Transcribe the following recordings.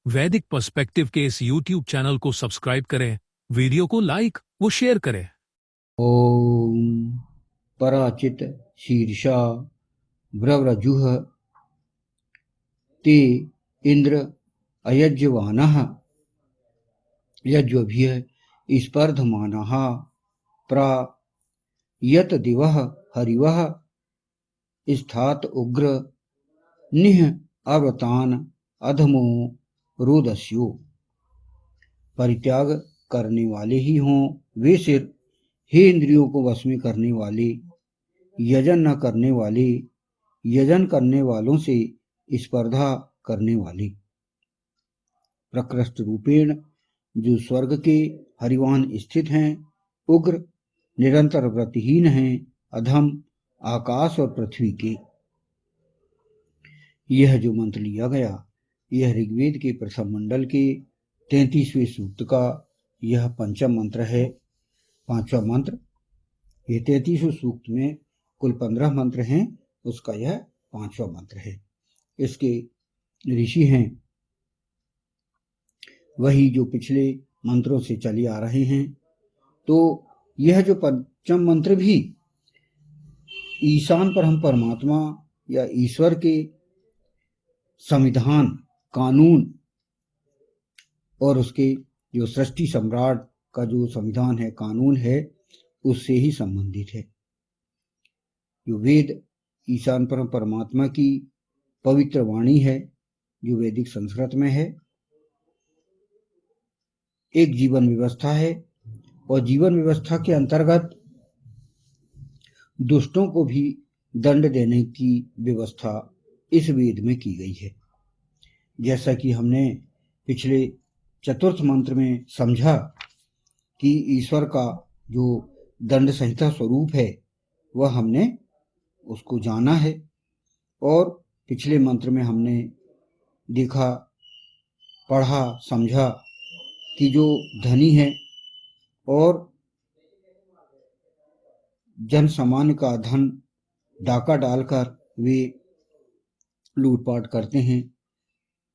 वैदिक पर्सपेक्टिव के इस YouTube चैनल को सब्सक्राइब करें, वीडियो को लाइक व शेयर करें। ओम पराचित शीर्षा व्रव्रजुः ते इंद्र अयज्यवानः यज्वभिः स्पर्धमानः प्रा यत दिवः हरिवः स्थात उग्र निह अव्रतान अधमो रोदस्यो। परित्याग करने वाले ही हों वे सिर, हे इंद्रियों को वश में करने वाले, यजन न करने वाले, यजन करने वालों से स्पर्धा करने वाले। प्रकृष्ट रूपेण जो स्वर्ग के हरिवान स्थित हैं, उग्र निरंतर व्रतहीन हैं, अधम आकाश और पृथ्वी के। यह जो मंत्र लिया गया यह ऋग्वेद के प्रथम मंडल के 33वें सूक्त का यह पंचम मंत्र है। पांचवा मंत्र, ये 33वें सूक्त में कुल 15 मंत्र हैं, उसका यह पांचवा मंत्र है। इसके ऋषि हैं वही जो पिछले मंत्रों से चले आ रहे हैं। तो यह जो पंचम मंत्र भी ईशान परम परमात्मा या ईश्वर के संविधान, कानून और उसके जो सृष्टि सम्राट का जो संविधान है, कानून है, उससे ही संबंधित है। जो वेद ईशान परम परमात्मा की पवित्र वाणी है, जो वैदिक संस्कृत में है, एक जीवन व्यवस्था है और जीवन व्यवस्था के अंतर्गत दुष्टों को भी दंड देने की व्यवस्था इस वेद में की गई है। जैसा कि हमने पिछले चतुर्थ मंत्र में समझा कि ईश्वर का जो दंड संहिता स्वरूप है वह हमने उसको जाना है, और पिछले मंत्र में हमने देखा, पढ़ा, समझा कि जो धनी है और जन सामान्य का धन डाका डालकर वे लूटपाट करते हैं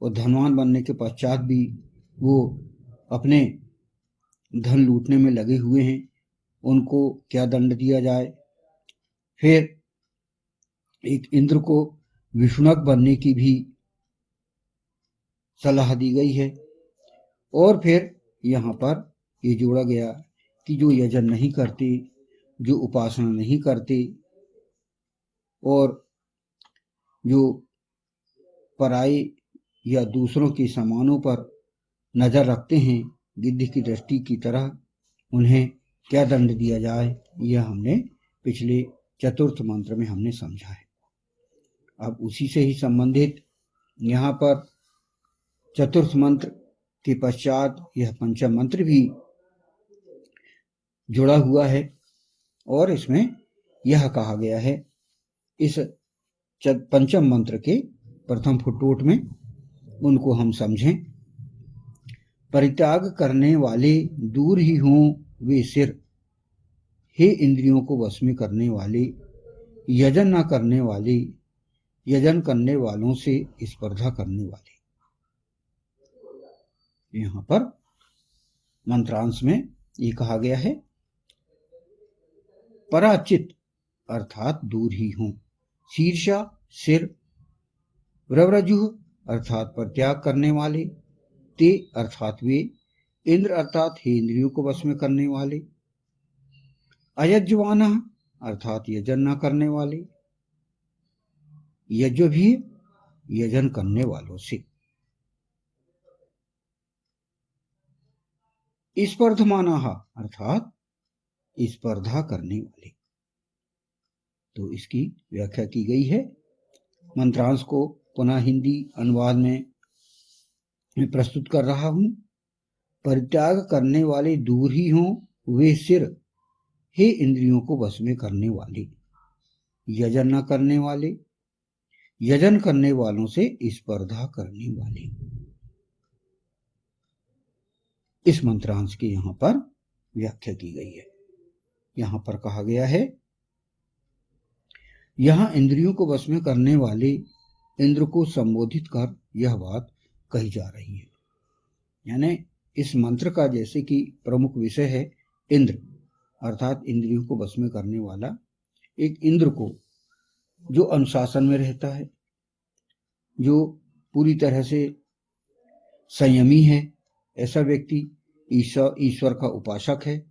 और धनवान बनने के पश्चात भी वो अपने धन लूटने में लगे हुए हैं, उनको क्या दंड दिया जाए। फिर एक इंद्र को विष्णुक बनने की भी सलाह दी गई है, और फिर यहाँ पर ये जोड़ा गया कि जो यजन नहीं करते, जो उपासना नहीं करते और जो पराये या दूसरों के सामानों पर नजर रखते हैं गिद्ध की दृष्टि की तरह, उन्हें क्या दंड दिया जाए, यह हमने पिछले चतुर्थ मंत्र में हमने समझा है। अब उसी से ही संबंधित यहाँ पर चतुर्थ मंत्र के पश्चात यह पंचम मंत्र भी जुड़ा हुआ है, और इसमें यह कहा गया है, इस पंचम मंत्र के प्रथम फुटनोट में उनको हम समझें। परित्याग करने वाले दूर ही हों वे सिर, हे इंद्रियों को वश में करने वाले, यजन न करने वाले, यजन करने वालों से स्पर्धा करने वाले। यहाँ पर मंत्रांश में ये कहा गया है, पराचित अर्थात दूर ही हों, शीर्षा सिर, व्रव्रजुः अर्थात परित्याग करने वाले, ते अर्थात वे, इंद्र अर्थात हे इंद्रियों को वश में करने वाले, अयज्वानः अर्थात यजन न करने वाले, यज्व भी यजन करने वालों से, स्पर्धमानः अर्थात स्पर्धा करने वाले। तो इसकी व्याख्या की गई है। मंत्रांश को पुनः हिंदी अनुवाद में मैं प्रस्तुत कर रहा हूं। परित्याग करने वाले दूर ही हों वे सिर, हे इंद्रियों को वश में करने वाले, यजन न करने वाले, यजन करने वालों से स्पर्धा करने वाले। इस मंत्रांश की यहाँ पर व्याख्या की गई है। यहाँ पर कहा गया है, यहाँ इंद्रियों को वश में करने वाले इंद्र को संबोधित कर यह बात कही जा रही है। यानी इस मंत्र का जैसे कि प्रमुख विषय है इंद्र, अर्थात इंद्रियों को वश में करने वाला एक इंद्र को, जो अनुशासन में रहता है, जो पूरी तरह से संयमी है, ऐसा व्यक्ति ईश्वर का उपासक है,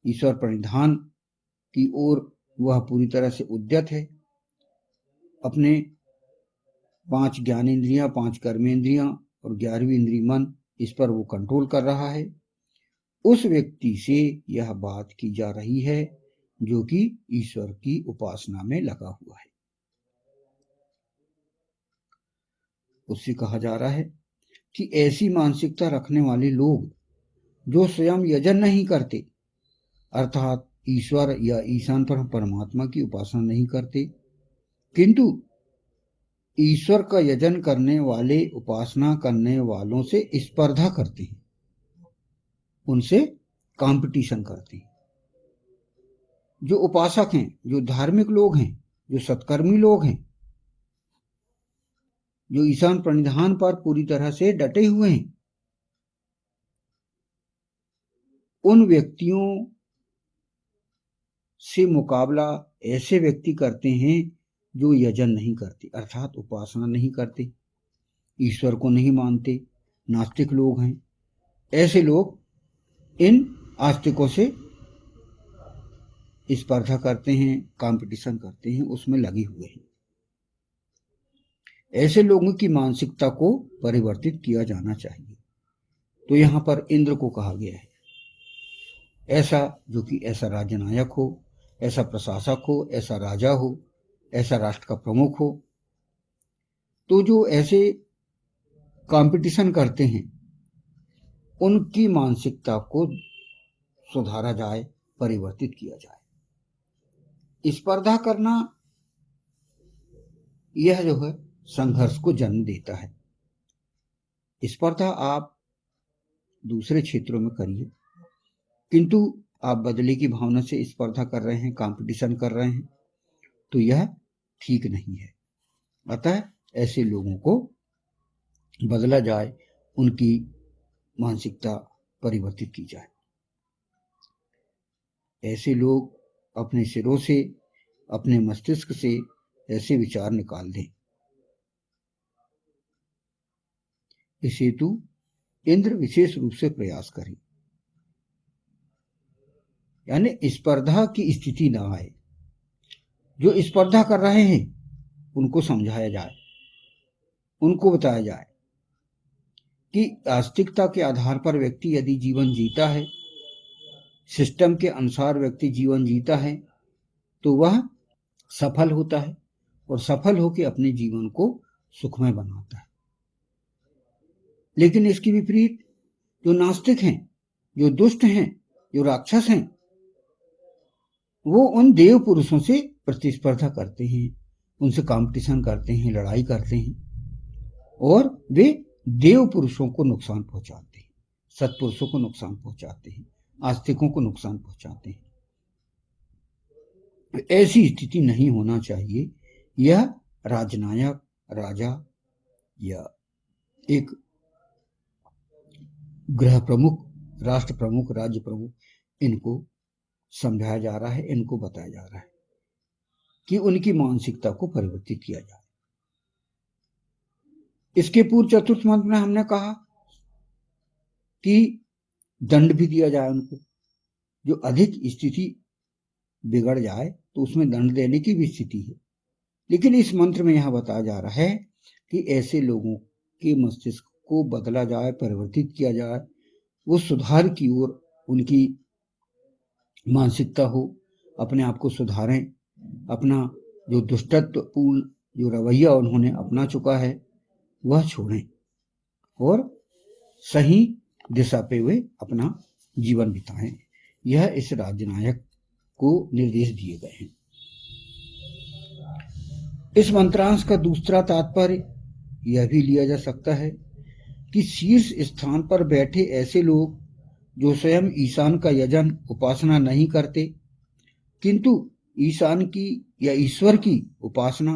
ईश्वर प्रणिधान की ओर वह पूरी तरह से उद्यत है, अपने 5 ज्ञानेंद्रियां, 5 कर्मेंद्रियां और 11वीं इंद्रिय मन, इस पर वो कंट्रोल कर रहा है। उस व्यक्ति से यह बात की जा रही है जो कि ईश्वर की उपासना में लगा हुआ है। उससे कहा जा रहा है कि ऐसी मानसिकता रखने वाले लोग जो स्वयं यजन नहीं करते, अर्थात ईश्वर या ईशान पर परमात्मा की उपासना नहीं करते, किंतु ईश्वर का यजन करने वाले, उपासना करने वालों से स्पर्धा करते हैं, उनसे कंपटीशन करते हैं। जो उपासक हैं, जो धार्मिक लोग हैं, जो सत्कर्मी लोग हैं, जो ईशान प्रणिधान पर पूरी तरह से डटे हुए हैं, उन व्यक्तियों से मुकाबला ऐसे व्यक्ति करते हैं जो यजन नहीं करते, अर्थात उपासना नहीं करते, ईश्वर को नहीं मानते, नास्तिक लोग हैं। ऐसे लोग इन आस्तिकों से स्पर्धा करते हैं, कंपटीशन करते हैं, उसमें लगे हुए हैं। ऐसे लोगों की मानसिकता को परिवर्तित किया जाना चाहिए। तो यहां पर इंद्र को कहा गया है, ऐसा जो कि ऐसा राजनायक हो, ऐसा प्रशासक हो, ऐसा राजा हो, ऐसा राष्ट्र का प्रमुख हो, तो जो ऐसे कंपटीशन करते हैं उनकी मानसिकता को सुधारा जाए, परिवर्तित किया जाए। स्पर्धा करना यह जो है संघर्ष को जन्म देता है। स्पर्धा आप दूसरे क्षेत्रों में करिए, किंतु आप बदले की भावना से स्पर्धा कर रहे हैं, कंपटीशन कर रहे हैं, तो यह ठीक नहीं है। अतः ऐसे लोगों को बदला जाए, उनकी मानसिकता परिवर्तित की जाए। ऐसे लोग अपने सिरों से, अपने मस्तिष्क से ऐसे विचार निकाल दें। इस हेतु इंद्र विशेष रूप से प्रयास करें, यानी स्पर्धा की स्थिति ना आए। जो स्पर्धा कर रहे हैं उनको समझाया जाए, उनको बताया जाए कि आस्तिकता के आधार पर व्यक्ति यदि जीवन जीता है, सिस्टम के अनुसार व्यक्ति जीवन जीता है, तो वह सफल होता है और सफल होकर अपने जीवन को सुखमय बनाता है। लेकिन इसके विपरीत जो नास्तिक हैं, जो दुष्ट हैं, जो राक्षस हैं, वो उन देव पुरुषों से प्रतिस्पर्धा करते हैं, उनसे कंपटीशन करते हैं, लड़ाई करते हैं और वे देव पुरुषों को नुकसान पहुंचाते हैं, सत्पुरुषों को नुकसान पहुंचाते हैं, आस्तिकों को नुकसान पहुंचाते हैं। ऐसी स्थिति नहीं होना चाहिए। यह राजनायक, राजा या एक गृह प्रमुख, राष्ट्र प्रमुख, राज्य प्रमुख, इनको समझाया जा रहा है, इनको बताया जा रहा है कि उनकी मानसिकता को परिवर्तित किया जाए। इसके पूर्व चतुर्थ मंत्र में हमने कहा कि दंड भी दिया जाए उनको, जो अधिक स्थिति बिगड़ जाए तो उसमें दंड देने की भी स्थिति है। लेकिन इस मंत्र में यह बताया जा रहा है कि ऐसे लोगों के मस्तिष्क को बदला जाए, परिवर्तित किया जाए, वो सुधार की ओर उनकी मानसिकता हो, अपने आप को सुधारें, अपना जो दुष्टत्वपूर्ण जो रवैया उन्होंने अपना चुका है वह छोड़ें और सही दिशा पे वे अपना जीवन बिताएं। यह इस राजनायक को निर्देश दिए गए हैं। इस मंत्रांश का दूसरा तात्पर्य यह भी लिया जा सकता है कि शीर्ष स्थान पर बैठे ऐसे लोग जो स्वयं ईशान का यजन, उपासना नहीं करते, किंतु ईशान की या ईश्वर की उपासना,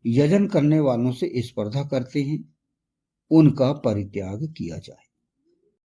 यजन करने वालों से स्पर्धा करते हैं, उनका परित्याग किया जाए।